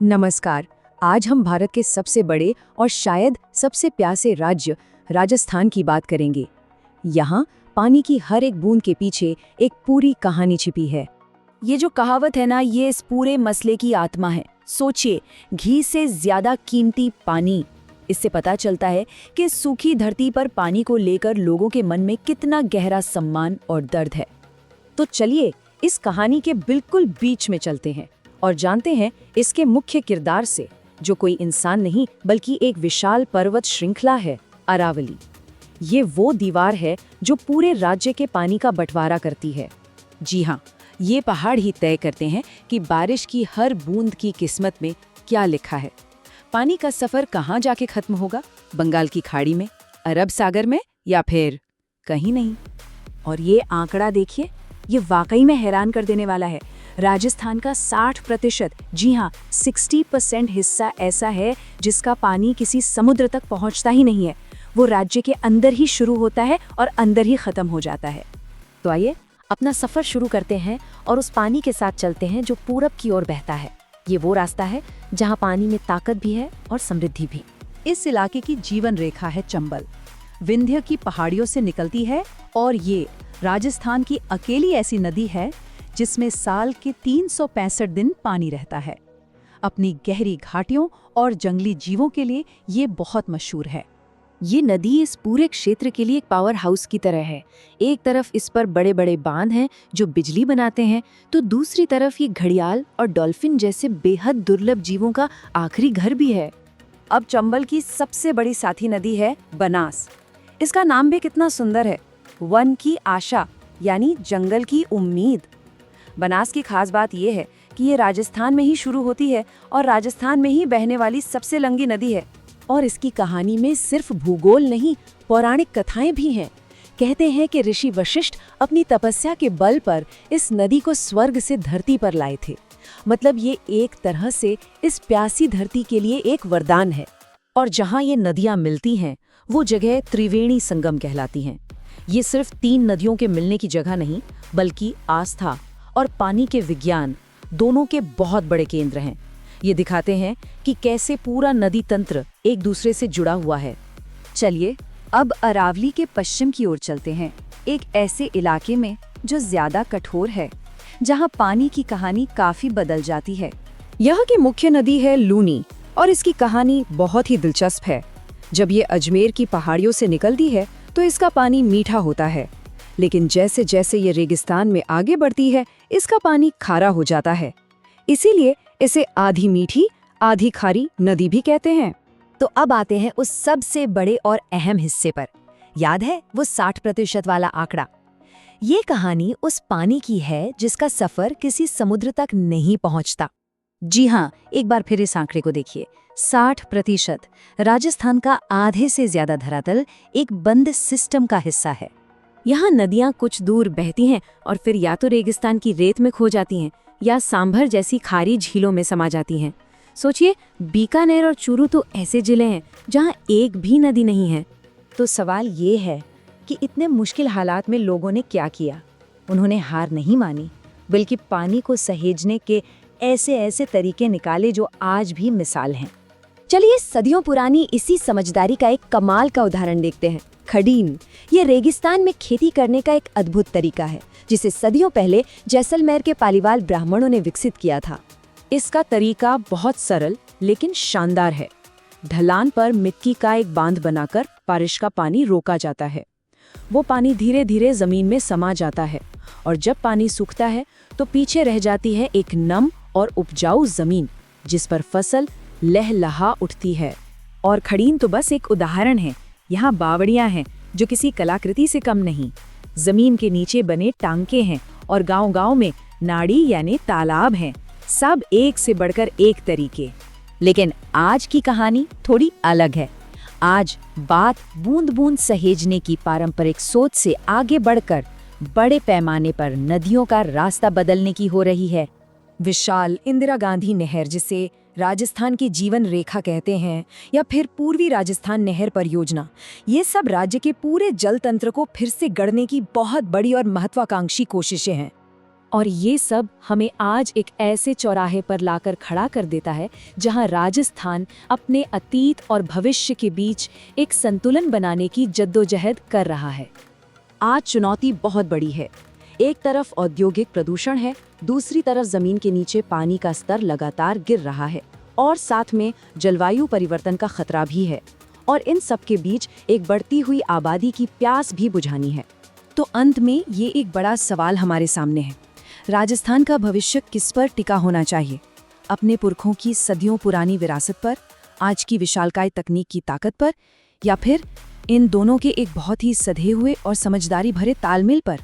नमस्कार। आज हम भारत के सबसे बड़े और शायद सबसे प्यासे राज्य राजस्थान की बात करेंगे। यहाँ पानी की हर एक बूंद के पीछे एक पूरी कहानी छिपी है। ये जो कहावत है ना, ये इस पूरे मसले की आत्मा है। सोचिए, घी से ज्यादा कीमती पानी। इससे पता चलता है कि सूखी धरती पर पानी को लेकर लोगों के मन में कितना गहरा सम्मान और दर्द है। तो चलिए इस कहानी के बिल्कुल बीच में चलते हैं और जानते हैं इसके मुख्य किरदार से, जो कोई इंसान नहीं बल्कि एक विशाल पर्वत श्रृंखला है, अरावली। ये वो दीवार है जो पूरे राज्य के पानी का बंटवारा करती है। जी हाँ, ये पहाड़ ही तय करते हैं कि बारिश की हर बूंद की किस्मत में क्या लिखा है। पानी का सफर कहाँ जाके खत्म होगा? बंगाल की खाड़ी में, अरब सागर में, या फिर कहीं नहीं। और ये आंकड़ा देखिए, ये वाकई में हैरान कर देने वाला है। राजस्थान का 60%, जी हाँ 60% हिस्सा ऐसा है जिसका पानी किसी समुद्र तक पहुंचता ही नहीं है। वो राज्य के अंदर ही शुरू होता है और अंदर ही खत्म हो जाता है। तो आइए अपना सफर शुरू करते हैं और उस पानी के साथ चलते हैं जो पूरब की ओर बहता है। ये वो रास्ता है जहाँ पानी में ताकत भी है और समृद्धि भी। इस इलाके की जीवन रेखा है चंबल, विंध्य की पहाड़ियों से निकलती है, और ये राजस्थान की अकेली ऐसी नदी है जिसमें साल के 365 दिन पानी रहता है। अपनी गहरी घाटियों और जंगली जीवों के लिए ये बहुत मशहूर है। ये नदी इस पूरे क्षेत्र के लिए एक पावर हाउस की तरह है। एक तरफ इस पर बड़े बड़े बांध हैं जो बिजली बनाते हैं, तो दूसरी तरफ ये घड़ियाल और डॉल्फिन जैसे बेहद दुर्लभ जीवों का आखिरी घर भी है। अब चंबल की सबसे बड़ी साथी नदी है बनास। इसका नाम भी कितना सुंदर है, वन की आशा यानी जंगल की उम्मीद। बनास की खास बात यह है कि ये राजस्थान में ही शुरू होती है और राजस्थान में ही बहने वाली सबसे लंबी नदी है। और इसकी कहानी में सिर्फ भूगोल नहीं, पौराणिक कथाएं भी हैं। कहते हैं कि ऋषि वशिष्ठ अपनी तपस्या के बल पर इस नदी को स्वर्ग से धरती पर लाए थे। मतलब ये एक तरह से इस प्यासी धरती के लिए एक वरदान है। और जहाँ ये नदियाँ मिलती हैं वो जगह त्रिवेणी संगम कहलाती हैं। ये सिर्फ 3 नदियों के मिलने की जगह नहीं, बल्कि आस्था और पानी के विज्ञान दोनों के बहुत बड़े केंद्र हैं। ये दिखाते हैं कि कैसे पूरा नदी तंत्र एक दूसरे से जुड़ा हुआ है। चलिए अब अरावली के पश्चिम की ओर चलते हैं, एक ऐसे इलाके में जो ज्यादा कठोर है, जहां पानी की कहानी काफी बदल जाती है। यहाँ की मुख्य नदी है लूनी और इसकी कहानी बहुत ही दिलचस्प है। जब ये अजमेर की पहाड़ियों से निकलती है तो इसका पानी मीठा होता है, लेकिन जैसे जैसे ये रेगिस्तान में आगे बढ़ती है इसका पानी खारा हो जाता है। इसीलिए इसे आधी मीठी आधी खारी नदी भी कहते हैं। तो अब आते हैं उस सबसे बड़े और अहम हिस्से पर। याद है वो 60% वाला आंकड़ा? ये कहानी उस पानी की है जिसका सफर किसी समुद्र तक नहीं पहुंचता। जी हाँ, एक बार फिर इस आंकड़े को देखिए। 60%। राजस्थान का आधे से ज्यादा धरातल एक बंद सिस्टम का हिस्सा है। यहाँ नदियाँ कुछ दूर बहती हैं और फिर या तो रेगिस्तान की रेत में खो जाती हैं या सांभर जैसी खारी झीलों में समा जाती हैं। सोचिए, बीकानेर और चूरू तो ऐसे जिले हैं जहाँ एक भी नदी नहीं है। तो सवाल ये है कि इतने मुश्किल हालात में लोगों ने क्या किया? उन्होंने हार नहीं मानी, बल्कि पानी को सहेजने के ऐसे ऐसे तरीके निकाले जो आज भी मिसाल हैं। चलिए सदियों पुरानी इसी समझदारी का एक कमाल का उदाहरण देखते हैं। खडीन। ये रेगिस्तान में खेती करने का एक अद्भुत तरीका है जिसे सदियों पहले जैसलमेर के पालीवाल ब्राह्मणों ने विकसित किया था। इसका तरीका बहुत सरल लेकिन शानदार है। ढलान पर मिट्टी का एक बांध बनाकर बारिश का पानी रोका जाता है। वो पानी धीरे धीरे जमीन में समा जाता है और जब पानी सूखता है तो पीछे रह जाती है एक नम और उपजाऊ जमीन जिस पर फसल लहलहा उठती है। और खडीन तो बस एक उदाहरण है। यहाँ बावड़ियाँ हैं जो किसी कलाकृति से कम नहीं। जमीन के नीचे बने टांके हैं और गांव-गांव में नाड़ी यानी तालाब हैं। सब एक से बढ़कर एक तरीके। लेकिन आज की कहानी थोड़ी अलग है। आज बात बूंद बूंद सहेजने की पारंपरिक सोच से आगे बढ़कर बड़े पैमाने पर नदियों का रास्ता बदलने की हो रही है। विशाल इंदिरा गांधी नहर, जिसे राजस्थान की जीवन रेखा कहते हैं, या फिर पूर्वी राजस्थान नहर परियोजना, ये सब राज्य के पूरे जल तंत्र को फिर से गढ़ने की बहुत बड़ी और महत्वाकांक्षी कोशिशें हैं। और ये सब हमें आज एक ऐसे चौराहे पर लाकर खड़ा कर देता है जहां राजस्थान अपने अतीत और भविष्य के बीच एक संतुलन बनाने की जद्दोजहद कर रहा है। आज चुनौती बहुत बड़ी है। एक तरफ औद्योगिक प्रदूषण है, दूसरी तरफ जमीन के नीचे पानी का स्तर लगातार गिर रहा है और साथ में जलवायु परिवर्तन का खतरा भी है। और इन सब के बीच एक बढ़ती हुई आबादी की प्यास भी बुझानी है। तो अंत में ये एक बड़ा सवाल हमारे सामने है, राजस्थान का भविष्य किस पर टिका होना चाहिए? अपने पुरखों की सदियों पुरानी विरासत पर, आज की विशालकाय तकनीक की ताकत पर, या फिर इन दोनों के एक बहुत ही सधे हुए और समझदारी भरे तालमेल पर?